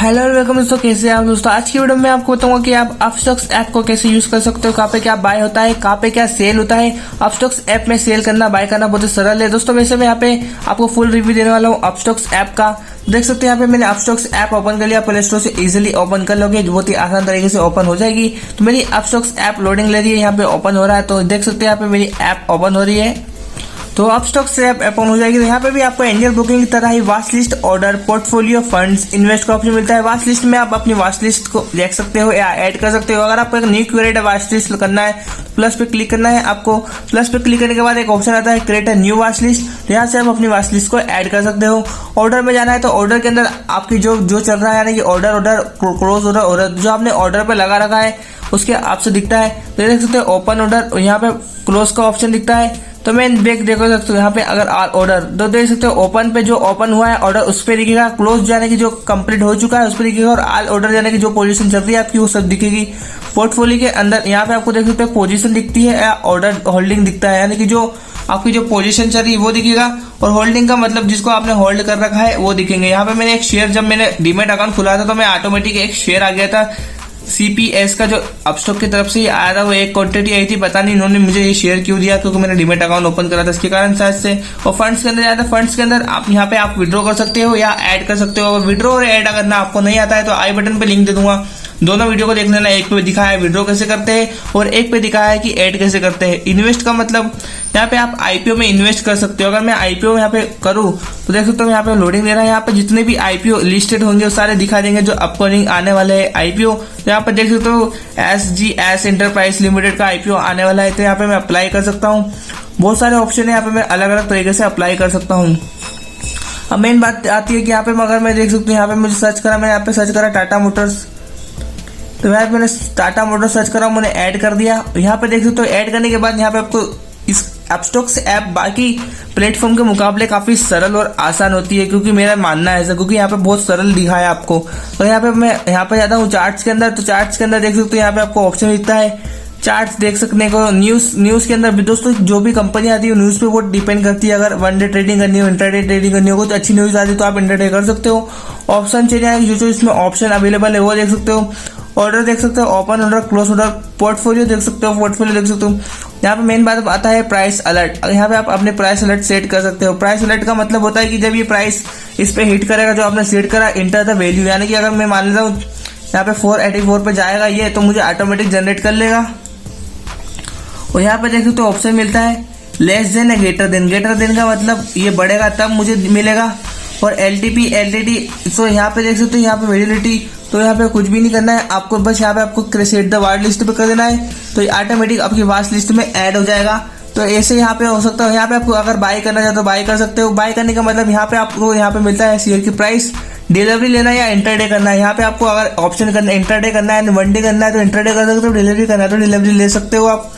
Hello और welcome दोस्तों, कैसे हैं आप दोस्तों। आज की वीडियो में आपको बताऊंगा कि आप अपस्टॉक्स ऐप को कैसे यूज कर सकते हो, कहाँ पे क्या बाय होता है, कहाँ पे क्या सेल होता है। अपस्टॉक्स ऐप में सेल करना बाय करना बहुत ही सरल है दोस्तों। वैसे मैं यहाँ पे आपको फुल रिव्यू देने वाला हूँ अपस्टॉक्स ऐप का। देख सकते हैं यहाँ पे मैंने अपस्टॉक्स ऐप ओपन कर लिया, प्ले स्टोर से इजीली ओपन कर लोगे, बहुत ही आसान तरीके से ओपन हो जाएगी। तो मेरी अपस्टॉक्स ऐप लोडिंग ले रही है, यहाँ पे ओपन हो रहा है। तो देख सकते हैं यहाँ पे मेरी ऐप ओपन हो रही है। तो अपस्टॉक्स ऐप ओपन हो जाएगी। तो यहाँ पे भी आपको एंजल बुकिंग की तरह ही watchlist, order, portfolio, funds, invest का ऑप्शन मिलता है। वाच लिस्ट में आप अपनी वाच लिस्ट को देख सकते हो या ऐड कर सकते हो। अगर आपको एक न्यू क्रिएट वाच लिस्ट करना है तो प्लस पे क्लिक करना है। आपको प्लस पे क्लिक करने के बाद एक ऑप्शन आता है create a new watch list. तो यहाँ से आप अपनी वाच लिस्ट को ऐड कर सकते हो। ऑर्डर में जाना है तो ऑर्डर के अंदर आपकी जो चल रहा है, यानी कि ऑर्डर क्लोज ऑर्डर जो आपने ऑर्डर पे लगा रखा है उसके आपसे दिखता है। तो देख सकते हो ओपन ऑर्डर, यहाँ पे क्लोज का ऑप्शन दिखता है। तो मैं देखो सकते हो यहाँ पे अगर ऑर्डर तो देख सकते हो ओपन पे जो ओपन हुआ है ऑर्डर उस पर दिखेगा, क्लोज जाने की जो कंप्लीट हो चुका है उस पर दिखेगा, और ऑल ऑर्डर जाने की जो पोजीशन चल रही है आपकी वो सब दिखेगी। पोर्टफोलियो के अंदर यहाँ पे आपको देख सकते हो पोजीशन दिखती है या ऑर्डर होल्डिंग दिखता है, यानी कि जो आपकी जो पोजीशन चल रही है वो दिखेगा, और होल्डिंग का मतलब जिसको आपने होल्ड कर रखा है वो दिखेंगे। यहाँ पे मैंने एक शेयर, जब मैंने डीमेट अकाउंट खुला था तो मैं ऑटोमेटिक एक शेयर आ गया था सीपीएस का, जो अपस्टॉक की तरफ से ही आया था। वो एक क्वांटिटी आई थी, पता नहीं इन्होंने मुझे ये शेयर क्यों दिया, क्योंकि मैंने डीमेट अकाउंट ओपन करा था इसके कारण शायद से। और फंड्स के अंदर जाता है, फंड्स के अंदर आप यहाँ पे आप विड्रॉ कर सकते हो या ऐड कर सकते हो। अगर विड्रॉ और ऐड करना आपको नहीं आता है तो आई बटन पे लिंक दे दूंगा, दोनों वीडियो को देखने लायक। एक पे दिखा है विड्रॉ कैसे करते हैं और एक पे दिखा है कि ऐड कैसे करते हैं। इन्वेस्ट का मतलब यहाँ पे आप आईपीओ में इन्वेस्ट कर सकते हो। अगर मैं आईपीओ यहाँ पे करूँ तो देख सकते हो यहाँ पे लोडिंग दे रहा है। यहाँ पे जितने भी आईपीओ लिस्टेड होंगे वो सारे दिखा देंगे जो अपकमिंग आने वाले हैं आईपीओ। तो यहाँ पे देख सकते हो SGS एंटरप्राइज लिमिटेड का आईपीओ आने वाला है, तो यहाँ पे मैं अप्लाई कर सकता हूँ। बहुत सारे ऑप्शन है, यहाँ पे मैं अलग अलग तरीके से अप्लाई कर सकता हूँ। अब मेन बात आती है कि यहाँ पे अगर मैं देख सकता हूँ, यहाँ पे मुझे सर्च करा, मैंने यहाँ पे सर्च करा टाटा मोटर्स। तो यहाँ पे मैंने टाटा मोटर्स सर्च करा, मैंने ऐड कर दिया। यहाँ पे देख सकते हो ऐड करने के बाद यहाँ पे आपको इस अपस्टॉक्स ऐप बाकी प्लेटफॉर्म के मुकाबले काफी सरल और आसान होती है, क्योंकि मेरा मानना है ऐसा, क्योंकि यहाँ पे बहुत सरल दिखा है आपको। तो यहाँ पे मैं यहाँ पे जाता हूँ चार्ट्स के अंदर। तो चार्ट्स के अंदर देख सकते हो यहाँ पे आपको ऑप्शन दिखता है चार्ट्स देख सकने को। न्यूज के अंदर भी दोस्तों जो भी कंपनी आती है न्यूज पे वो डिपेंड करती है। अगर वन डे ट्रेडिंग करनी हो, इंट्राडे ट्रेडिंग करनी हो, तो अच्छी न्यूज आती है तो आप इंट्राडे कर सकते हो। ऑप्शन चेंज आएगी, जो इसमें ऑप्शन अवेलेबल है वो देख सकते हो। ऑर्डर देख सकते हो, open order, close order, portfolio देख सकते हो, पोर्टफोलियो देख सकते हो। यहाँ पे मेन बात आता है प्राइस अलर्ट। यहाँ पे आप अपने प्राइस अलर्ट सेट कर सकते हो। प्राइस अलर्ट का मतलब होता है कि जब ये प्राइस इस पे हिट करेगा जो आपने सेट करा, इंटर द वैल्यू, यानी कि अगर मैं मान लेता हूँ यहाँ पे 484 पे जाएगा ये, तो मुझे ऑटोमेटिक जनरेट कर लेगा। और यहाँ पे देख सकते हो ऑप्शन मिलता है लेस देन या ग्रेटर देन। ग्रेटर देन का मतलब ये बढ़ेगा तब मुझे मिलेगा। और LTP LTT, तो यहाँ पे देख सकते हो यहाँ पे वैलिडिटी। तो यहाँ पे कुछ भी नहीं करना है आपको, बस यहाँ पे आपको सेट द वाच लिस्ट पे कर देना है, तो ये ऑटोमेटिक आपकी वाच लिस्ट में ऐड हो जाएगा। तो ऐसे यहाँ पे हो सकता है। यहाँ पे आपको अगर बाय करना चाहते हो बाय कर सकते हो। बाय करने का मतलब यहाँ पे आपको यहाँ पे मिलता है शेयर की प्राइस, डिलीवरी लेना है या इंटरडे करना है। यहाँ पे आपको अगर ऑप्शन करना है इंटरडे करना है, वन डे करना है तो इंटरडे कर सकते हो, डिलीवरी करना है तो डिलीवरी ले सकते हो आप।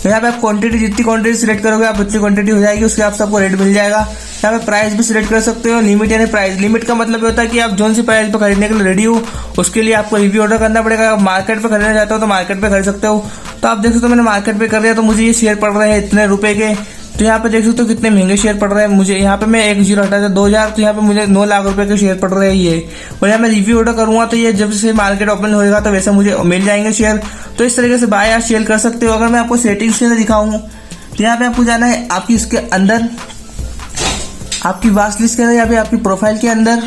यहाँ पे आप क्वांटिटी, जितनी क्वांटिटी सिलेक्ट करोगे आप उतनी क्वांटिटी हो जाएगी, उसके हिसाब से आपको रेट मिल जाएगा। यहाँ पे प्राइस भी सिलेक्ट कर सकते हो। लिमिट यानी प्राइस, लिमिट का मतलब ये होता है कि आप जोन सी प्राइस पे खरीदने के लिए रेडी हो, उसके लिए आपको रिव्यू ऑर्डर करना पड़ेगा। मार्केट पे खरीदना चाहते हो तो मार्केट पे खरीद सकते हो। तो आप देख सकते हो मैंने मार्केट पे कर लिया, तो मुझे ये शेयर पड़ रहे हैं इतने रुपए के। तो यहाँ पे देख सकते हो कितने महंगे शेयर पड़ रहे हैं मुझे। यहाँ पे मैं 1 0 हटा था 2000, तो यहाँ पे मुझे 9 लाख रुपए के शेयर पड़ रहे हैं ये। और यहाँ मैं रिव्यू ऑर्डर करूंगा तो ये जब से मार्केट ओपन होएगा तो वैसे मुझे मिल जाएंगे शेयर। तो इस तरीके से बाय या सेल कर सकते हो। अगर मैं आपको सेटिंग्स के अंदर दिखाऊं तो यहाँ पे आपको जाना है आपकी इसके अंदर, आपकी वाच लिस्ट के अंदर, यहाँ पे आपकी प्रोफाइल के अंदर।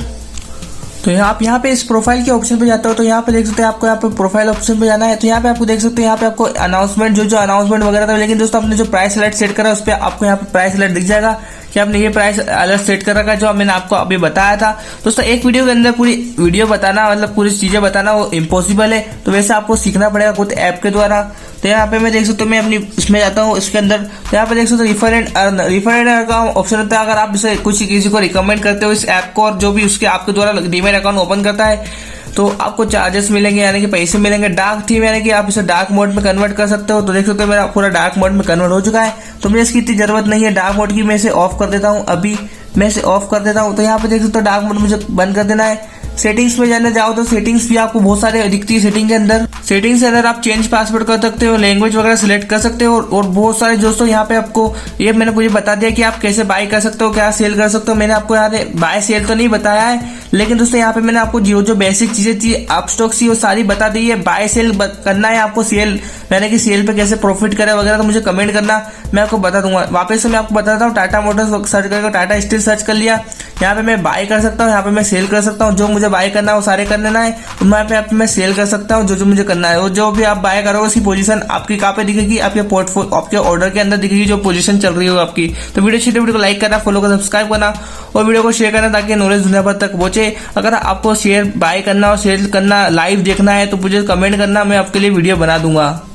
तो आप यहाँ पे इस प्रोफाइल के ऑप्शन पे जाते हो तो यहाँ पे देख सकते हैं आपको यहाँ पे प्रोफाइल ऑप्शन पे जाना है। तो यहाँ पे आपको देख सकते हो यहाँ पे आपको अनाउंसमेंट जो अनाउंसमेंट वगैरह था, लेकिन दोस्तों आपने जो प्राइस अलर्ट सेट करा उस पर आपको यहाँ पे प्राइस अलर्ट दिख जाएगा कि आपने ये प्राइस अलर्ट सेट कर रखा है जो मैंने आपको अभी बताया था। दोस्तों एक वीडियो के अंदर पूरी वीडियो बताना, मतलब पूरी चीजें बताना वो इम्पॉसिबल है, तो वैसे आपको सीखना पड़ेगा खुद ऐप के द्वारा। तो यहाँ पे मैं देख सकता हूँ, मैं अपनी इसमें जाता हूँ इसके अंदर। तो यहाँ पे देख सकते हो refer and earn. Refer and earn का ऑप्शन होता है, अगर आप इसे कुछ किसी को रिकमेंड करते हो इस ऐप को, और जो भी उसके आपके द्वारा डीमेट अकाउंट ओपन करता है तो आपको चार्जेस मिलेंगे, यानी कि पैसे मिलेंगे। डार्क थीम यानी कि आप इसे डार्क मोड में कन्वर्ट कर सकते हो। तो देख सकते हो मेरा पूरा डार्क मोड में कन्वर्ट हो चुका है, तो मुझे इसकी इतनी जरूरत नहीं है डार्क मोड की। मैं इसे ऑफ कर देता हूँ, अभी मैं इसे ऑफ कर देता हूँ। तो यहाँ पे देख सकते हो डार्क मोड मुझे बंद कर देना है। सेटिंग्स में जाने जाओ तो सेटिंग्स भी आपको बहुत सारे दिखती है। सेटिंग के अंदर सेटिंग्स के अंदर आप चेंज पासवर्ड कर सकते हो, लैंग्वेज वगैरह सिलेक्ट कर सकते हो और बहुत सारे दोस्तों यहाँ पे आपको ये मैंने मुझे बता दिया कि आप कैसे बाय कर सकते हो, क्या सेल कर सकते हो। मैंने आपको यहाँ पे बाय सेल तो नहीं बताया है, लेकिन दोस्तों यहाँ पे मैंने आपको जो बेसिक चीजें थी अपस्टॉक्स की वो सारी बता दी है। बाय सेल करना है आपको, सेल मैंने कि सेल पे कैसे प्रॉफिट करे वगैरह तो मुझे कमेंट करना, मैं आपको बता दूंगा। वापस से मैं आपको बताता हूँ, टाटा मोटर्स सर्च करके टाटा स्टील सर्च कर लिया, यहाँ पे मैं बाय कर सकता हूँ, यहाँ पे मैं सेल कर सकता हूँ। जो मुझे बाय करना है वो सारे कर लेना है, यहाँ पे मैं सेल कर सकता हूँ जो मुझे करना है। और जो भी आप बाय करोगे उसकी पोजीशन आपकी कहाँ पे दिखेगी, आपके पोर्टफोलियो आपके ऑर्डर के अंदर दिखेगी जो पोजीशन चल रही हो आपकी। तो वीडियो को लाइक करना, फॉलो करना, सब्सक्राइब करना और वीडियो को शेयर करना ताकि नॉलेज दुनिया भर तक पहुंचे। अगर आपको शेयर बाय करना और सेल करना लाइव देखना है तो मुझे कमेंट करना, मैं आपके लिए वीडियो बना दूंगा।